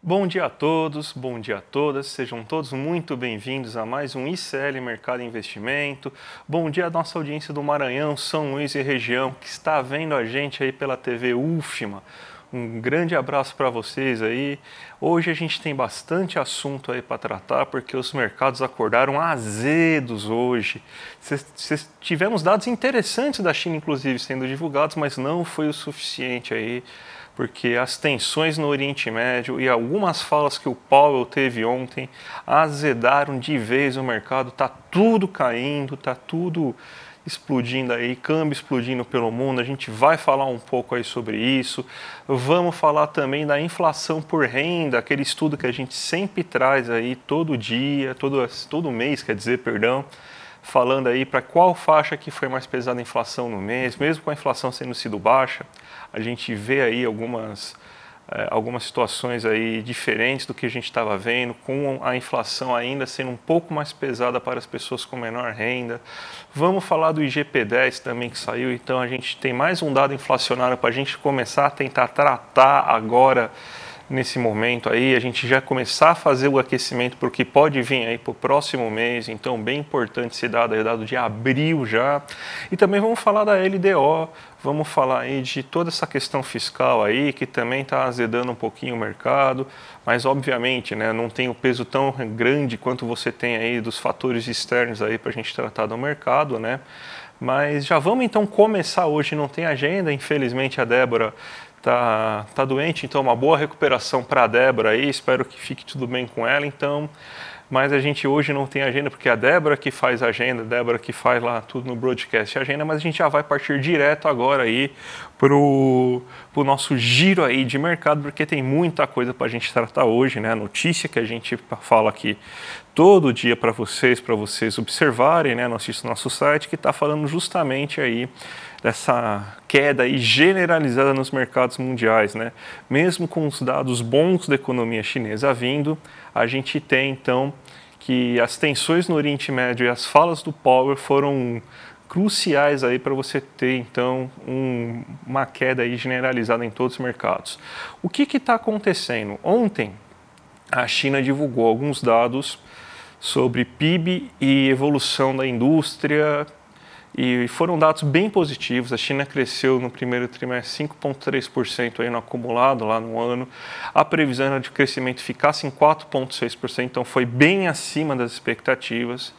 Bom dia a todos, bom dia a todas, sejam todos muito bem-vindos a mais um ICL Mercado e Investimento. Bom dia à nossa audiência do Maranhão, São Luís e região, que está vendo a gente aí pela TV UFMA. Um grande abraço para vocês aí. Hoje a gente tem bastante assunto aí para tratar, porque os mercados acordaram azedos hoje. Tivemos dados interessantes da China, inclusive, sendo divulgados, mas não foi o suficiente aí, porque as tensões no Oriente Médio e algumas falas que o Powell teve ontem azedaram de vez o mercado. Tá tudo caindo, tá tudo explodindo aí, câmbio explodindo pelo mundo. A gente vai falar um pouco aí sobre isso. Vamos falar também da inflação por renda, aquele estudo que a gente sempre traz aí todo dia, todo mês, quer dizer, perdão, falando aí para qual faixa que foi mais pesada a inflação no mês, mesmo com a inflação sendo sido baixa. A gente vê aí algumas situações aí diferentes do que a gente estava vendo, com a inflação ainda sendo um pouco mais pesada para as pessoas com menor renda. Vamos falar do IGP-10 também que saiu, então a gente tem mais um dado inflacionário para a gente começar a tentar tratar agora, nesse momento aí, a gente já começar a fazer o aquecimento para o que pode vir aí para o próximo mês. Então, bem importante esse dado aí, dado de abril já. E também vamos falar da LDO, vamos falar aí de toda essa questão fiscal aí, que também está azedando um pouquinho o mercado, mas obviamente, né, não tem o peso tão grande quanto você tem aí dos fatores externos aí para a gente tratar do mercado, né? Mas já vamos então começar hoje, não tem agenda, infelizmente a Débora tá doente, então uma boa recuperação para a Débora aí, espero que fique tudo bem com ela, então, mas a gente hoje não tem agenda, porque é a Débora que faz a agenda, a Débora que faz lá tudo no broadcast agenda, mas a gente já vai partir direto agora aí pro nosso giro aí de mercado, porque tem muita coisa para a gente tratar hoje, né, a notícia que a gente fala aqui todo dia para vocês observarem, né, nosso site, que está falando justamente aí dessa queda aí generalizada nos mercados mundiais, né? Mesmo com os dados bons da economia chinesa vindo, a gente tem então que as tensões no Oriente Médio e as falas do Powell foram cruciais aí para você ter então uma queda aí generalizada em todos os mercados. O que está acontecendo? Ontem a China divulgou alguns dados sobre PIB e evolução da indústria, e foram dados bem positivos. A China cresceu no primeiro trimestre 5,3% aí no acumulado lá no ano. A previsão era de crescimento ficasse em 4,6%, então foi bem acima das expectativas.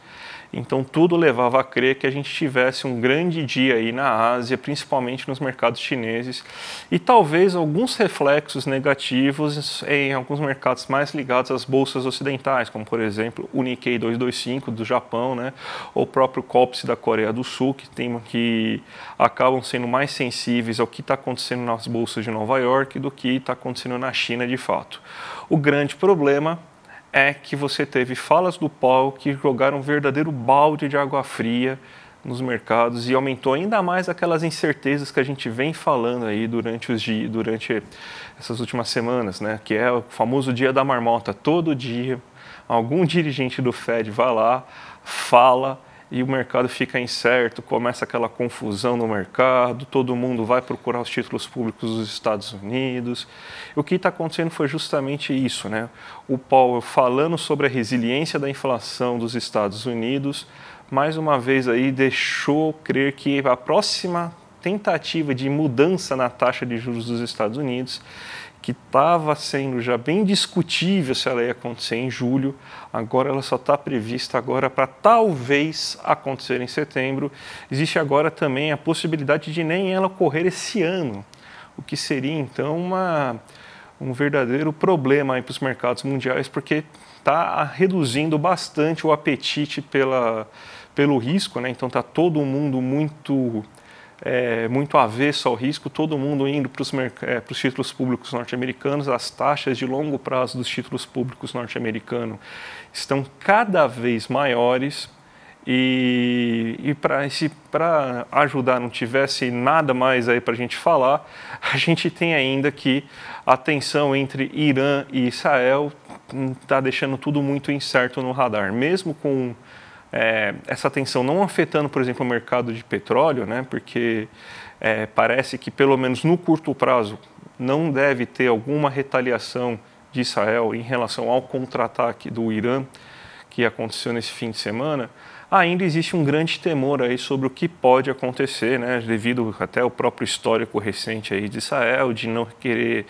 Então tudo levava a crer que a gente tivesse um grande dia aí na Ásia, principalmente nos mercados chineses, e talvez alguns reflexos negativos em alguns mercados mais ligados às bolsas ocidentais, como por exemplo o Nikkei 225 do Japão, né, ou o próprio KOSPI da Coreia do Sul, que acabam sendo mais sensíveis ao que está acontecendo nas bolsas de Nova York do que está acontecendo na China de fato. O grande problema é que você teve falas do Powell que jogaram um verdadeiro balde de água fria nos mercados e aumentou ainda mais aquelas incertezas que a gente vem falando aí durante essas últimas semanas, né? Que é o famoso dia da marmota. Todo dia algum dirigente do Fed vai lá, fala, e o mercado fica incerto, começa aquela confusão no mercado, todo mundo vai procurar os títulos públicos dos Estados Unidos. O que está acontecendo foi justamente isso, né? O Powell falando sobre a resiliência da inflação dos Estados Unidos, mais uma vez aí deixou crer que a próxima tentativa de mudança na taxa de juros dos Estados Unidos, que estava sendo já bem discutível se ela ia acontecer em julho, agora ela só está prevista agora para talvez acontecer em setembro. Existe agora também a possibilidade de nem ela ocorrer esse ano, o que seria então um verdadeiro problema para os mercados mundiais, porque está reduzindo bastante o apetite pelo risco, né? Então está todo mundo muito avesso ao risco, todo mundo indo para os títulos públicos norte-americanos. As taxas de longo prazo dos títulos públicos norte-americanos estão cada vez maiores, e para ajudar, não tivesse nada mais aí para a gente falar, a gente tem ainda que a tensão entre Irã e Israel está deixando tudo muito incerto no radar, mesmo com essa tensão não afetando, por exemplo, o mercado de petróleo, né? Porque parece que, pelo menos no curto prazo, não deve ter alguma retaliação de Israel em relação ao contra-ataque do Irã que aconteceu nesse fim de semana, ainda existe um grande temor aí sobre o que pode acontecer, né, devido até ao próprio histórico recente aí de Israel, de não querer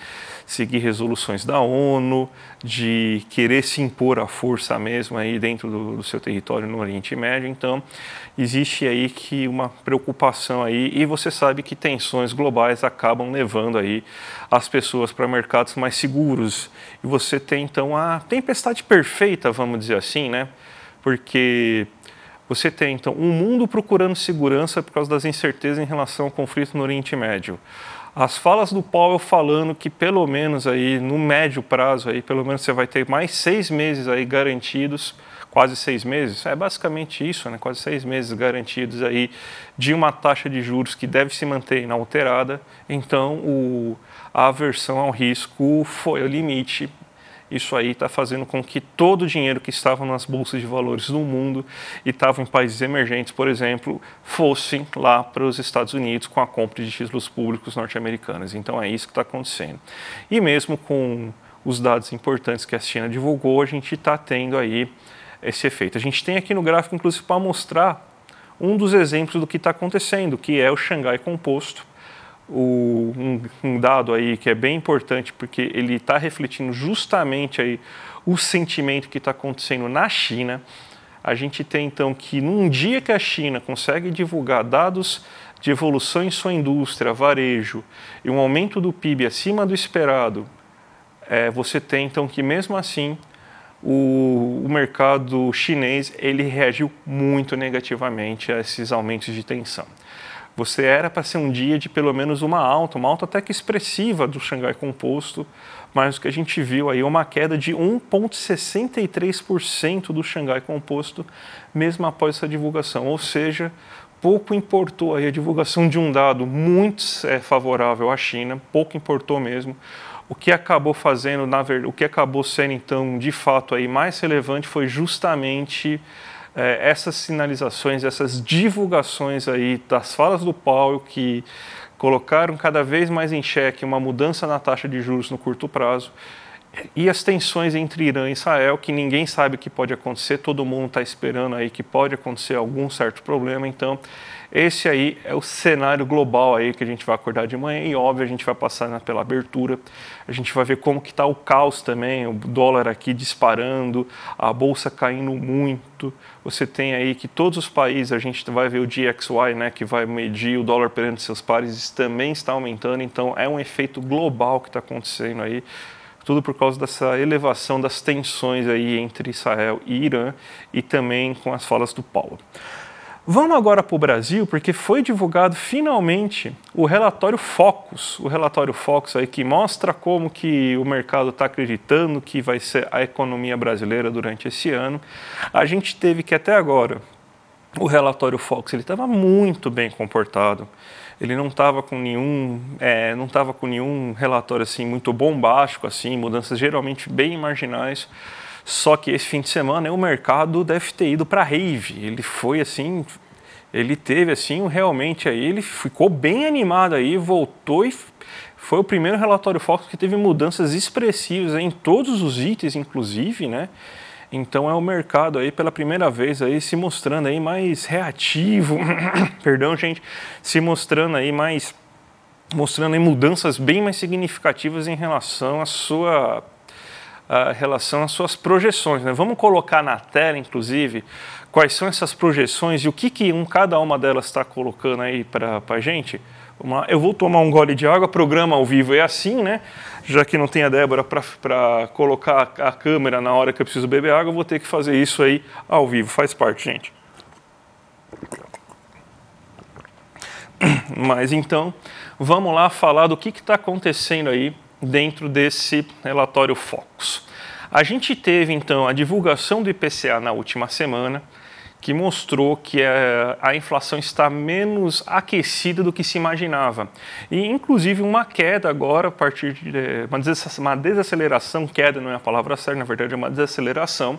seguir resoluções da ONU, de querer se impor à força mesmo aí dentro do seu território no Oriente Médio. Então, existe aí que uma preocupação aí, e você sabe que tensões globais acabam levando aí as pessoas para mercados mais seguros. E você tem então a tempestade perfeita, vamos dizer assim, né? Porque você tem, então, um mundo procurando segurança por causa das incertezas em relação ao conflito no Oriente Médio. As falas do Powell falando que, pelo menos, aí, no médio prazo, aí, pelo menos você vai ter mais 6 meses aí garantidos, quase 6 meses, é basicamente isso, né? Quase 6 meses garantidos aí de uma taxa de juros que deve se manter inalterada. Então, a aversão ao risco foi o limite. Isso aí está fazendo com que todo o dinheiro que estava nas bolsas de valores do mundo e estava em países emergentes, por exemplo, fossem lá para os Estados Unidos com a compra de títulos públicos norte-americanos. Então é isso que está acontecendo. E mesmo com os dados importantes que a China divulgou, a gente está tendo aí esse efeito. A gente tem aqui no gráfico, inclusive, para mostrar um dos exemplos do que está acontecendo, que é o Xangai Composto. Um dado aí que é bem importante, porque ele está refletindo justamente aí o sentimento que está acontecendo na China. A gente tem então que num dia que a China consegue divulgar dados de evolução em sua indústria, varejo, e um aumento do PIB acima do esperado, você tem então que mesmo assim o mercado chinês ele reagiu muito negativamente a esses aumentos de tensão. Você era para ser um dia de pelo menos uma alta até que expressiva do Xangai Composto, mas o que a gente viu aí é uma queda de 1,63% do Xangai Composto, mesmo após essa divulgação. Ou seja, pouco importou aí a divulgação de um dado muito favorável à China, pouco importou mesmo. O que acabou fazendo, o que acabou sendo então de fato aí mais relevante foi justamente essas sinalizações, essas divulgações aí das falas do Powell que colocaram cada vez mais em xeque uma mudança na taxa de juros no curto prazo e as tensões entre Irã e Israel, que ninguém sabe o que pode acontecer, todo mundo está esperando aí que pode acontecer algum certo problema. Então, esse aí é o cenário global aí que a gente vai acordar de manhã e, óbvio, a gente vai passar pela abertura, a gente vai ver como que está o caos também, o dólar aqui disparando, a bolsa caindo muito. Você tem aí que todos os países, a gente vai ver o DXY, né, que vai medir o dólar perante seus pares, também está aumentando, então é um efeito global que está acontecendo aí. Tudo por causa dessa elevação das tensões aí entre Israel e Irã e também com as falas do Powell. Vamos agora para o Brasil, porque foi divulgado finalmente o relatório Focus aí que mostra como que o mercado está acreditando que vai ser a economia brasileira durante esse ano. A gente teve que até agora o relatório Focus ele estava muito bem comportado. Ele não estava com nenhum relatório assim muito bombástico, assim, mudanças geralmente bem marginais. Só que esse fim de semana o mercado deve ter ido para rave. Ele foi assim, ele teve assim realmente aí, ele ficou bem animado aí, voltou e foi o primeiro relatório Focus que teve mudanças expressivas em todos os itens, inclusive, né? Então é o mercado aí pela primeira vez aí se mostrando aí mais reativo, perdão gente, se mostrando aí mudanças bem mais significativas em relação às suas projeções, né? Vamos colocar na tela, inclusive, quais são essas projeções e o que cada uma delas está colocando aí para a gente. Eu vou tomar um gole de água, programa ao vivo é assim, né? Já que não tem a Débora para colocar a câmera na hora que eu preciso beber água, eu vou ter que fazer isso aí ao vivo, faz parte, gente. Mas então, vamos lá falar do que está acontecendo aí dentro desse relatório Focus. A gente teve então a divulgação do IPCA na última semana, que mostrou que a inflação está menos aquecida do que se imaginava. E, inclusive, uma queda agora, a partir de uma desaceleração, queda não é a palavra certa, na verdade é uma desaceleração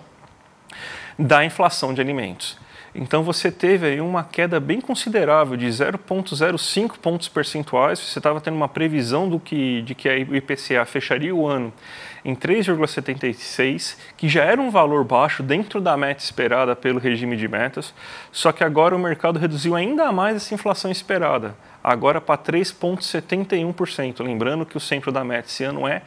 da inflação de alimentos. Então você teve aí uma queda bem considerável de 0,05 pontos percentuais. Você estava tendo uma previsão de que a IPCA fecharia o ano em 3,76, que já era um valor baixo dentro da meta esperada pelo regime de metas, só que agora o mercado reduziu ainda mais essa inflação esperada, agora para 3,71%. Lembrando que o centro da meta esse ano é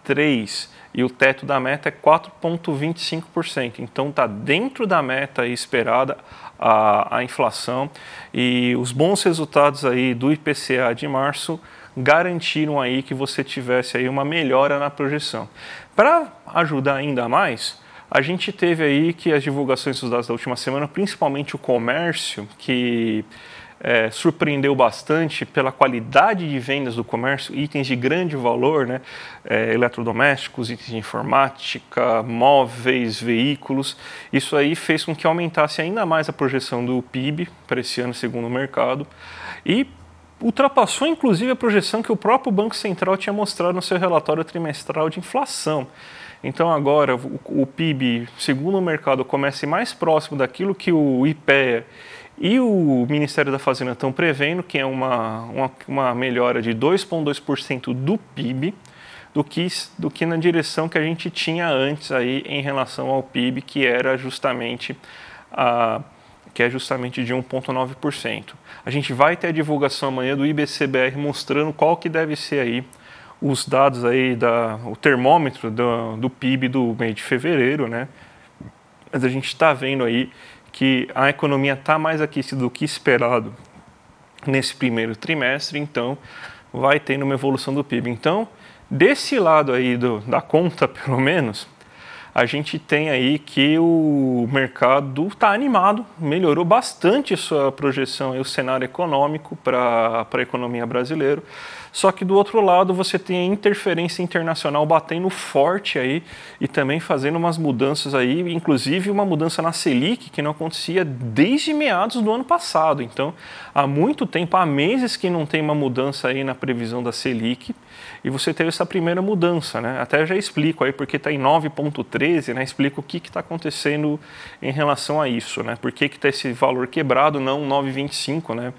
3% e o teto da meta é 4,25%. Então está dentro da meta esperada a inflação, e os bons resultados aí do IPCA de março garantiram aí que você tivesse aí uma melhora na projeção. Para ajudar ainda mais, a gente teve aí que as divulgações dos dados da última semana, principalmente o comércio, que surpreendeu bastante pela qualidade de vendas do comércio, itens de grande valor, né? Eletrodomésticos, itens de informática, móveis, veículos. Isso aí fez com que aumentasse ainda mais a projeção do PIB para esse ano, segundo o mercado, e ultrapassou inclusive a projeção que o próprio Banco Central tinha mostrado no seu relatório trimestral de inflação. Então agora o PIB, segundo o mercado, começa mais próximo daquilo que o IPEA e o Ministério da Fazenda estão prevendo, que é uma melhora de 2,2% do PIB, do que na direção que a gente tinha antes aí em relação ao PIB, que era justamente de 1,9%. A gente vai ter a divulgação amanhã do IBCBR mostrando qual que deve ser aí os dados aí, o termômetro do PIB do mês de fevereiro, né? Mas a gente está vendo aí que a economia está mais aquecida do que esperado nesse primeiro trimestre, então vai tendo uma evolução do PIB. Então, desse lado aí da conta, pelo menos, a gente tem aí que o mercado está animado, melhorou bastante a sua projeção e o cenário econômico para a economia brasileira. Só que do outro lado você tem a interferência internacional batendo forte aí e também fazendo umas mudanças aí, inclusive uma mudança na Selic que não acontecia desde meados do ano passado. Então, há muito tempo, há meses que não tem uma mudança aí na previsão da Selic, e você teve essa primeira mudança, né? Até eu já explico aí porque está em 9,13, né? Explico o que está acontecendo em relação a isso, né? Por que está esse valor quebrado, não 9,25, né?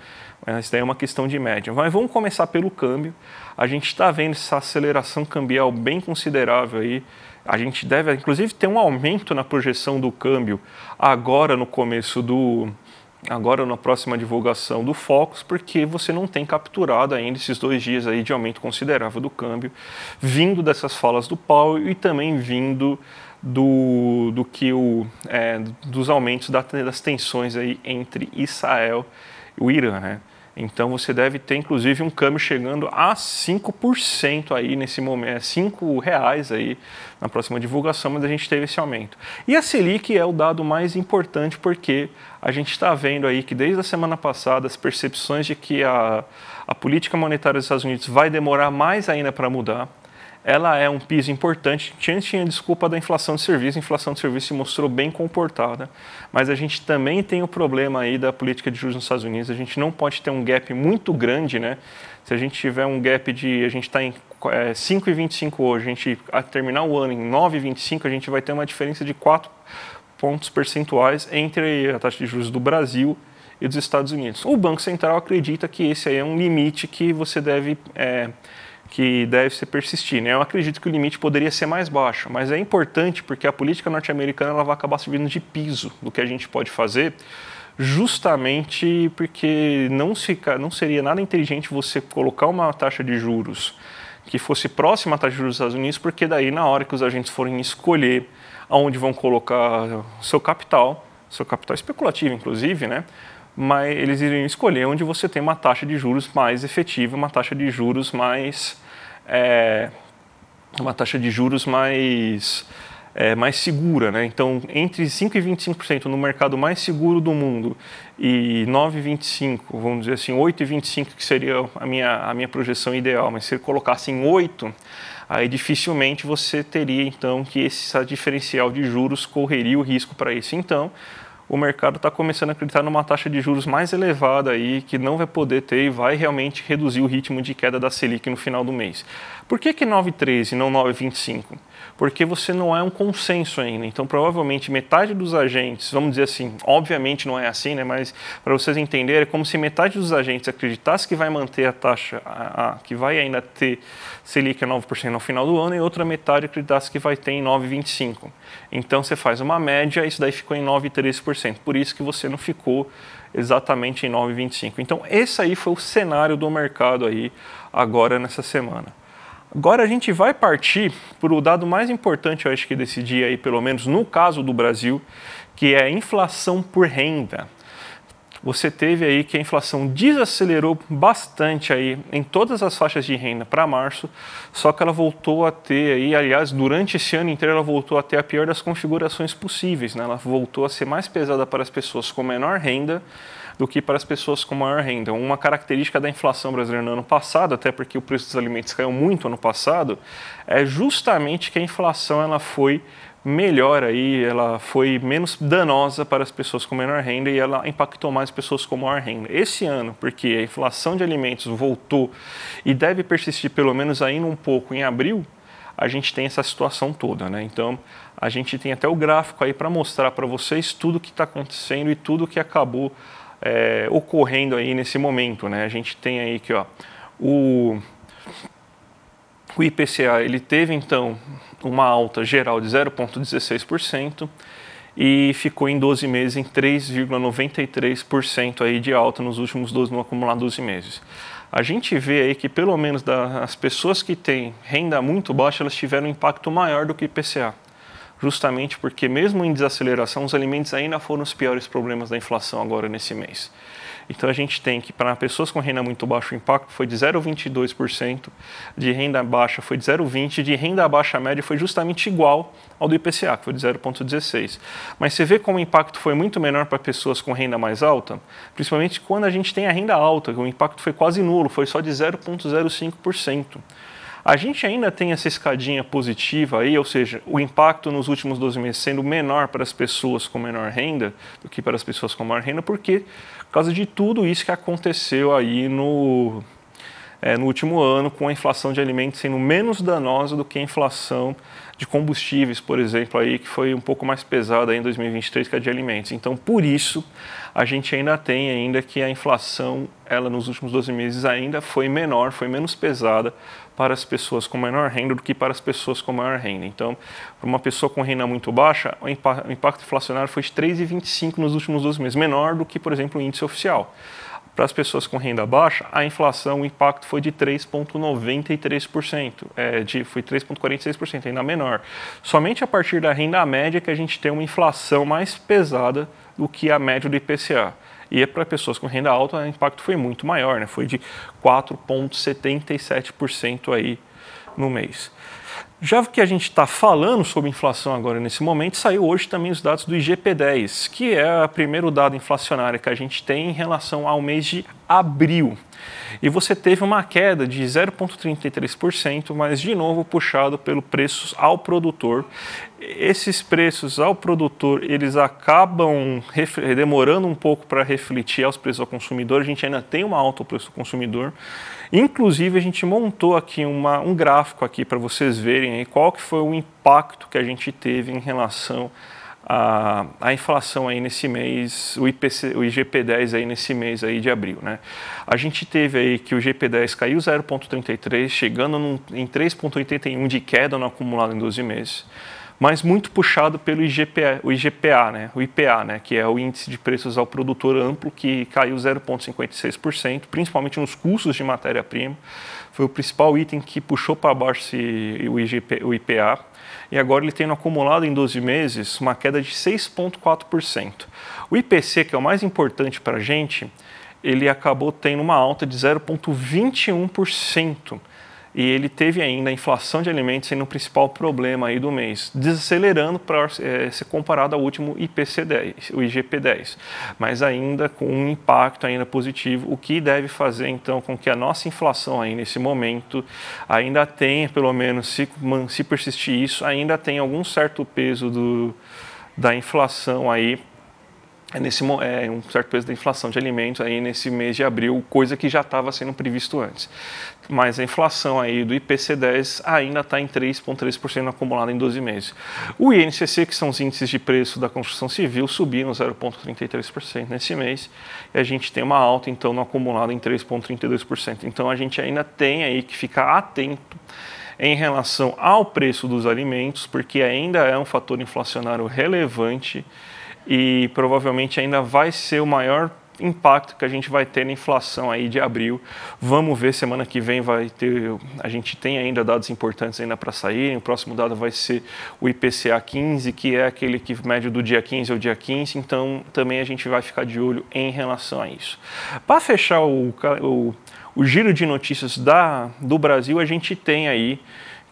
Isso daí é uma questão de média. Mas vamos começar pelo câmbio. A gente está vendo essa aceleração cambial bem considerável aí. A gente deve, inclusive, ter um aumento na projeção do câmbio agora na próxima divulgação do Focus, porque você não tem capturado ainda esses 2 dias aí de aumento considerável do câmbio, vindo dessas falas do Powell e também vindo dos aumentos das tensões aí entre Israel e o Irã, né? Então você deve ter inclusive um câmbio chegando a 5% aí nesse momento, R$5 aí na próxima divulgação, mas a gente teve esse aumento. E a Selic é o dado mais importante porque a gente está vendo aí que desde a semana passada as percepções de que a política monetária dos Estados Unidos vai demorar mais ainda para mudar. Ela é um piso importante. Antes tinha desculpa da inflação de serviço, a inflação de serviço se mostrou bem comportada, mas a gente também tem o problema aí da política de juros nos Estados Unidos. A gente não pode ter um gap muito grande, né? Se a gente tiver um gap a gente está em 5,25 hoje, a gente terminar o ano em 9,25, a gente vai ter uma diferença de 4 pontos percentuais entre a taxa de juros do Brasil e dos Estados Unidos. O Banco Central acredita que esse aí é um limite que você deve se persistir, né? Eu acredito que o limite poderia ser mais baixo, mas é importante porque a política norte-americana ela vai acabar servindo de piso do que a gente pode fazer, justamente porque não seria nada inteligente você colocar uma taxa de juros que fosse próxima à taxa de juros dos Estados Unidos, porque daí na hora que os agentes forem escolher aonde vão colocar seu capital especulativo inclusive, né? Mas eles iriam escolher onde você tem uma taxa de juros mais efetiva, uma taxa de juros mais segura, né? Então, entre 5% e 25% no mercado mais seguro do mundo e 9,25%, vamos dizer assim, 8,25%, que seria a minha projeção ideal, mas se ele colocasse em 8%, aí dificilmente você teria, então, que esse diferencial de juros correria o risco para isso. Então, o mercado está começando a acreditar numa taxa de juros mais elevada aí, que não vai poder ter e vai realmente reduzir o ritmo de queda da Selic no final do mês. Por que 9,13 e não 9,25? Porque você não é um consenso ainda. Então, provavelmente, metade dos agentes, vamos dizer assim, obviamente não é assim, né? Mas para vocês entenderem, é como se metade dos agentes acreditasse que vai manter a taxa, que vai ainda ter Selic a 9% no final do ano, e outra metade acreditasse que vai ter em 9,25%. Então, você faz uma média, isso daí ficou em 9,13%. Por isso que você não ficou exatamente em 9,25%. Então, esse aí foi o cenário do mercado aí agora nessa semana. Agora a gente vai partir para o dado mais importante, eu acho que desse dia aí, pelo menos no caso do Brasil, que é a inflação por renda. Você teve aí que a inflação desacelerou bastante aí em todas as faixas de renda para março, só que ela voltou a ter aí, aliás, durante esse ano inteiro ela voltou a ter a pior das configurações possíveis, né? Ela voltou a ser mais pesada para as pessoas com menor renda do que para as pessoas com maior renda. Uma característica da inflação brasileira no ano passado, até porque o preço dos alimentos caiu muito ano passado, é justamente que a inflação ela foi melhor aí, ela foi menos danosa para as pessoas com menor renda e ela impactou mais as pessoas com maior renda. Esse ano, porque a inflação de alimentos voltou e deve persistir pelo menos ainda um pouco em abril, a gente tem essa situação toda, né? Então, a gente tem até o gráfico aí para mostrar para vocês tudo o que está acontecendo e tudo que acabou ocorrendo aí nesse momento, né? A gente tem aí que, ó, o IPCA, ele teve então uma alta geral de 0,16% e ficou em 12 meses em 3,93% aí de alta nos últimos 12, no acumulado 12 meses. A gente vê aí que pelo menos as pessoas que têm renda muito baixa, elas tiveram um impacto maior do que o IPCA. Justamente porque mesmo em desaceleração, os alimentos ainda foram os piores problemas da inflação agora nesse mês. Então a gente tem que para pessoas com renda muito baixa o impacto foi de 0,22%, de renda baixa foi de 0,20%, de renda baixa média foi justamente igual ao do IPCA, que foi de 0,16%. Mas você vê como o impacto foi muito menor para pessoas com renda mais alta, principalmente quando a gente tem a renda alta, que o impacto foi quase nulo, foi só de 0,05%. A gente ainda tem essa escadinha positiva aí, ou seja, o impacto nos últimos 12 meses sendo menor para as pessoas com menor renda do que para as pessoas com maior renda, porque por causa de tudo isso que aconteceu aí no último ano, com a inflação de alimentos sendo menos danosa do que a inflação de combustíveis, por exemplo, aí, que foi um pouco mais pesada aí em 2023 que a de alimentos. Então, por isso, a gente ainda tem que a inflação, ela nos últimos 12 meses ainda foi menor, foi menos pesada para as pessoas com menor renda do que para as pessoas com maior renda. Então, para uma pessoa com renda muito baixa, o impacto inflacionário foi de 3,25 nos últimos 12 meses, menor do que, por exemplo, o índice oficial. Para as pessoas com renda baixa, a inflação, o impacto foi de 3,93%, foi 3,46%, ainda menor. Somente a partir da renda média que a gente tem uma inflação mais pesada do que a média do IPCA. E para pessoas com renda alta, o impacto foi muito maior, né? Foi de 4,77% aí no mês. Já que a gente está falando sobre inflação agora nesse momento, saiu hoje também os dados do IGP-10, que é o primeiro dado inflacionário que a gente tem em relação ao mês de abril. E você teve uma queda de 0,33%, mas de novo puxado pelo preços ao produtor. Esses preços ao produtor, eles acabam demorando um pouco para refletir aos preços ao consumidor. A gente ainda tem uma alta ao preço ao consumidor. Inclusive, a gente montou aqui um gráfico aqui para vocês verem aí qual que foi o impacto que a gente teve em relação à inflação aí nesse mês, o IGP-10 aí nesse mês aí de abril, né? A gente teve aí que o IGP-10 caiu 0,33, chegando em 3,81 de queda no acumulado em 12 meses. Mas muito puxado pelo IGPA, né? O IPA, né? Que é o índice de preços ao produtor amplo, que caiu 0,56%, principalmente nos custos de matéria-prima. Foi o principal item que puxou para baixo o IPA. E agora ele tem no acumulado em 12 meses uma queda de 6,4%. O IPC, que é o mais importante para a gente, ele acabou tendo uma alta de 0,21%. E ele teve ainda a inflação de alimentos sendo o principal problema aí do mês, desacelerando para ser comparado ao último IPC-10, o IGP-10, mas ainda com um impacto ainda positivo, o que deve fazer então com que a nossa inflação aí nesse momento ainda tenha, pelo menos se persistir isso, ainda tem algum certo peso da inflação aí um certo peso da inflação de alimentos aí nesse mês de abril, coisa que já estava sendo previsto antes. Mas a inflação aí do IPC-10 ainda está em 3,3% acumulado em 12 meses. O INCC, que são os índices de preço da construção civil, subiram 0,33% nesse mês, e a gente tem uma alta então no acumulado em 3,32%. Então a gente ainda tem aí que ficar atento em relação ao preço dos alimentos, porque ainda é um fator inflacionário relevante e provavelmente ainda vai ser o maior impacto que a gente vai ter na inflação aí de abril. Vamos ver, semana que vem a gente tem ainda dados importantes ainda para sair. O próximo dado vai ser o IPCA 15, que é aquele que mede do dia 15 ao dia 15, então também a gente vai ficar de olho em relação a isso. Para fechar o giro de notícias do Brasil, a gente tem aí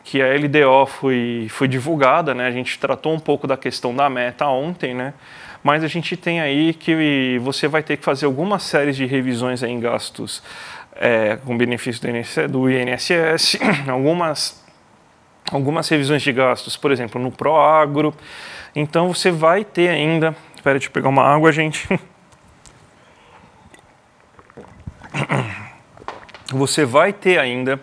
que a LDO foi divulgada, né? A gente tratou um pouco da questão da meta ontem, né? Mas a gente tem aí que você vai ter que fazer algumas séries de revisões aí em gastos com benefício do INSS, algumas revisões de gastos, por exemplo, no Proagro. Então você vai ter ainda... Espera, deixa eu pegar uma água, gente. Você vai ter ainda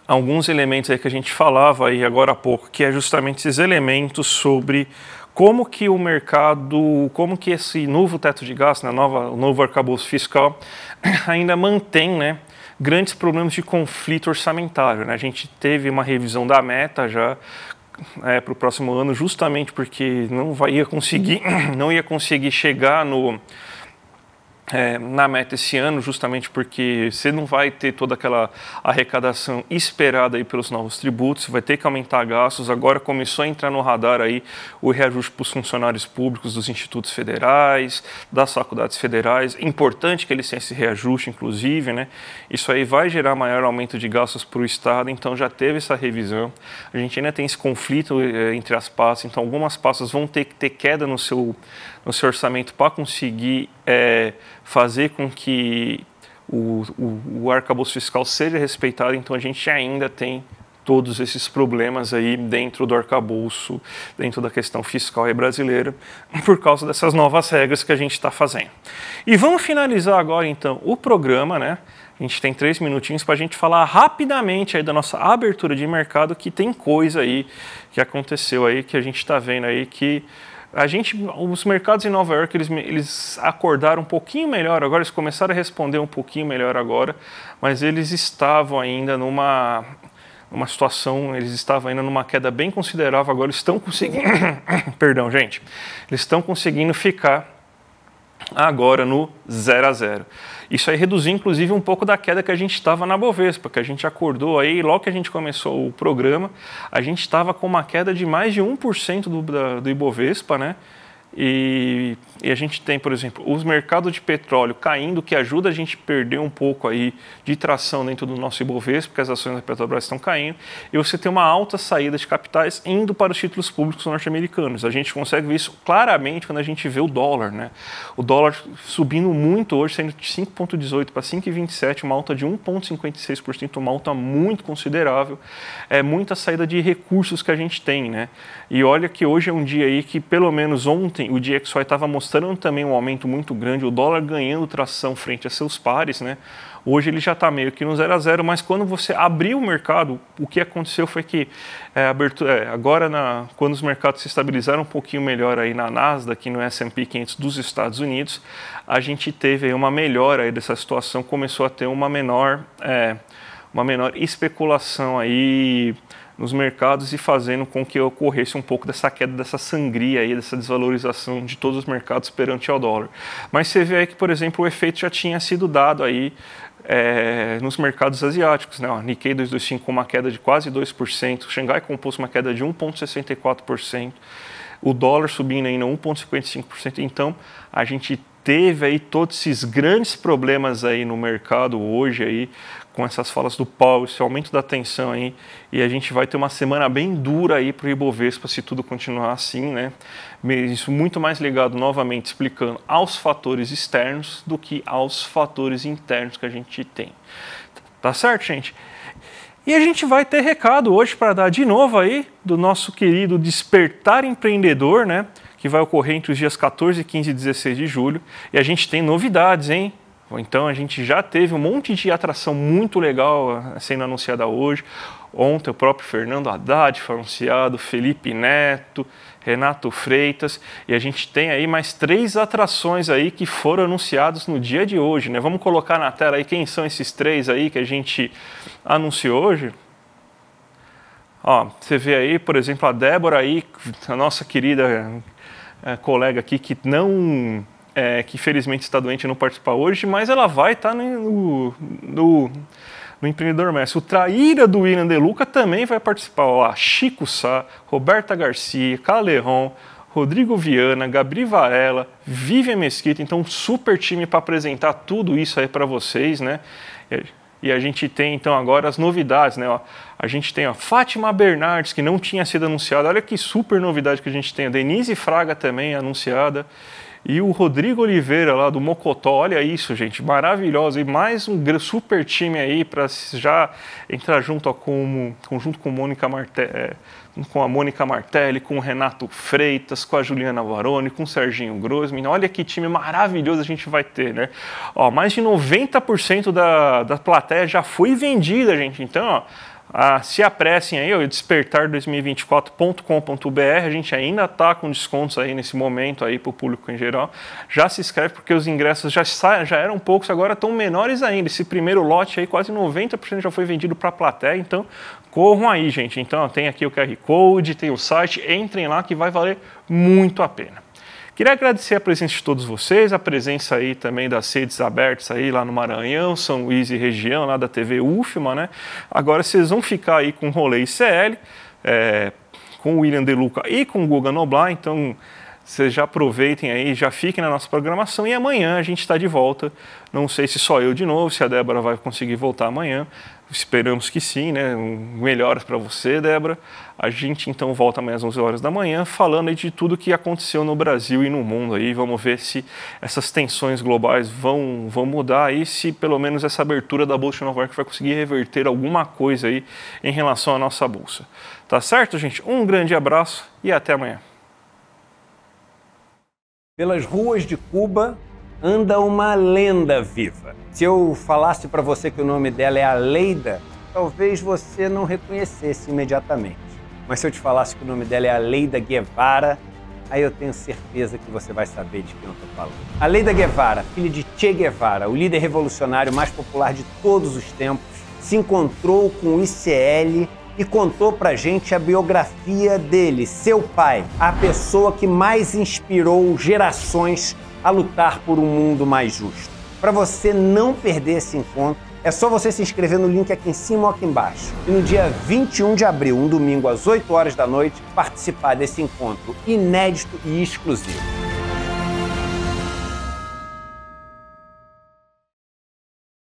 alguns elementos aí que a gente falava aí agora há pouco, que é justamente esses elementos sobre como que o mercado, como que esse novo teto de gastos, né, o novo arcabouço fiscal, ainda mantém, né, grandes problemas de conflito orçamentário, né? A gente teve uma revisão da meta já para o próximo ano, justamente porque não ia conseguir chegar na meta esse ano, justamente porque você não vai ter toda aquela arrecadação esperada aí pelos novos tributos, vai ter que aumentar gastos. Agora começou a entrar no radar aí o reajuste para os funcionários públicos dos institutos federais, das faculdades federais. É importante que eles tenham esse reajuste, inclusive, né? Isso aí vai gerar maior aumento de gastos para o Estado, então já teve essa revisão. A gente ainda tem esse conflito entre as pastas, então algumas pastas vão ter que ter queda no seu orçamento para conseguir fazer com que o arcabouço fiscal seja respeitado. Então a gente ainda tem todos esses problemas aí dentro do arcabouço, dentro da questão fiscal brasileira, por causa dessas novas regras que a gente está fazendo. E vamos finalizar agora então o programa, né? A gente tem 3 minutinhos para a gente falar rapidamente aí da nossa abertura de mercado, que tem coisa aí que aconteceu aí, que a gente está vendo aí que os mercados em Nova York, eles acordaram um pouquinho melhor agora, eles começaram a responder um pouquinho melhor agora, mas eles estavam ainda numa situação, eles estavam ainda numa queda bem considerável, agora eles estão conseguindo, perdão, gente, eles estão conseguindo ficar agora no 0 a 0. Isso aí reduziu, inclusive, um pouco da queda que a gente estava na Bovespa, que a gente acordou aí, logo que a gente começou o programa, a gente estava com uma queda de mais de 1% do Ibovespa, né? E a gente tem, por exemplo, os mercados de petróleo caindo, que ajuda a gente a perder um pouco aí de tração dentro do nosso Ibovespa, porque as ações da Petrobras estão caindo, e você tem uma alta saída de capitais indo para os títulos públicos norte-americanos. A gente consegue ver isso claramente quando a gente vê o dólar, né? O dólar subindo muito hoje, saindo de 5,18 para 5,27, uma alta de 1,56%, uma alta muito considerável. É muita saída de recursos que a gente tem, né? E olha que hoje é um dia aí que, pelo menos ontem, o DXY estava mostrando também um aumento muito grande, o dólar ganhando tração frente a seus pares, né? Hoje ele já está meio que no 0 a 0, mas quando você abriu o mercado, o que aconteceu foi que quando os mercados se estabilizaram um pouquinho melhor aí na Nasdaq e no S&P 500 dos Estados Unidos, a gente teve aí uma melhora aí dessa situação, começou a ter uma menor especulação aí nos mercados e fazendo com que ocorresse um pouco dessa queda, dessa sangria aí, dessa desvalorização de todos os mercados perante ao dólar. Mas você vê aí que, por exemplo, o efeito já tinha sido dado aí nos mercados asiáticos, né? O Nikkei 225 com uma queda de quase 2%, o Xangai Composto uma queda de 1,64%, o dólar subindo ainda 1,55%. Então, a gente teve aí todos esses grandes problemas aí no mercado hoje aí, com essas falas do Powell, esse aumento da tensão aí, e a gente vai ter uma semana bem dura aí para o Ibovespa se tudo continuar assim, né? Isso muito mais ligado, novamente, explicando aos fatores externos do que aos fatores internos que a gente tem. Tá certo, gente? E a gente vai ter recado hoje para dar de novo aí do nosso querido Despertar Empreendedor, né? que vai ocorrer entre os dias 14, 15 e 16 de julho. E a gente tem novidades, hein? Então a gente já teve um monte de atração muito legal sendo anunciada hoje. Ontem o próprio Fernando Haddad foi anunciado, Felipe Neto, Renato Freitas, e a gente tem aí mais 3 atrações aí que foram anunciados no dia de hoje, né? Vamos colocar na tela aí quem são esses 3 aí que a gente anunciou hoje. Ó, você vê aí, por exemplo, a Débora aí, a nossa querida colega aqui que não... que felizmente está doente e não participa hoje, mas ela vai estar no Empreendedor Mestre. O Traíra do William De Luca também vai participar. Ó, Chico Sá, Roberta Garcia, Caleron, Rodrigo Viana, Gabri Varela, Vivian Mesquita. Então, um super time para apresentar tudo isso aí para vocês, né? E a gente tem, então, agora as novidades, né? Ó, a gente tem a Fátima Bernardes, que não tinha sido anunciada. Olha que super novidade que a gente tem. A Denise Fraga também anunciada. E o Rodrigo Oliveira lá do Mocotó, olha isso, gente, maravilhoso. E mais um super time aí para já entrar junto com a Mônica Martelli, com o Renato Freitas, com a Juliana Varone, com o Serginho Grosmin. Olha que time maravilhoso a gente vai ter, né? Ó, mais de 90% da plateia já foi vendida, gente. Então, ó, se apressem aí, o despertar2024.com.br, a gente ainda está com descontos aí nesse momento aí para o público em geral. Já se inscreve porque os ingressos já eram poucos, agora estão menores ainda. Esse primeiro lote aí, quase 90% já foi vendido para a plateia, então corram aí, gente. Então ó, tem aqui o QR Code, tem o site, entrem lá que vai valer muito a pena. Queria agradecer a presença de todos vocês, a presença aí também das redes abertas aí lá no Maranhão, São Luís e região, lá da TV UFMA, né? Agora vocês vão ficar aí com o Rolê ICL, com o William De Luca e com o Guga Noblar, então vocês já aproveitem aí, já fiquem na nossa programação e amanhã a gente está de volta. Não sei se só eu de novo, se a Débora vai conseguir voltar amanhã. Esperamos que sim, né? Melhoras para você, Débora. A gente então volta amanhã às 11 horas da manhã falando aí de tudo que aconteceu no Brasil e no mundo aí. Vamos ver se essas tensões globais vão mudar aí, se pelo menos essa abertura da Bolsa de Nova York vai conseguir reverter alguma coisa aí em relação à nossa bolsa. Tá certo, gente? Um grande abraço e até amanhã. Pelas ruas de Cuba anda uma lenda viva. Se eu falasse para você que o nome dela é Aleida, talvez você não reconhecesse imediatamente. Mas se eu te falasse que o nome dela é Aleida Guevara, aí eu tenho certeza que você vai saber de quem eu estou falando. Aleida Guevara, filha de Che Guevara, o líder revolucionário mais popular de todos os tempos, se encontrou com o ICL e contou pra gente a biografia dele, seu pai, a pessoa que mais inspirou gerações a lutar por um mundo mais justo. Para você não perder esse encontro, é só você se inscrever no link aqui em cima ou aqui embaixo. E no dia 21 de abril, um domingo às 8 horas da noite, participar desse encontro inédito e exclusivo.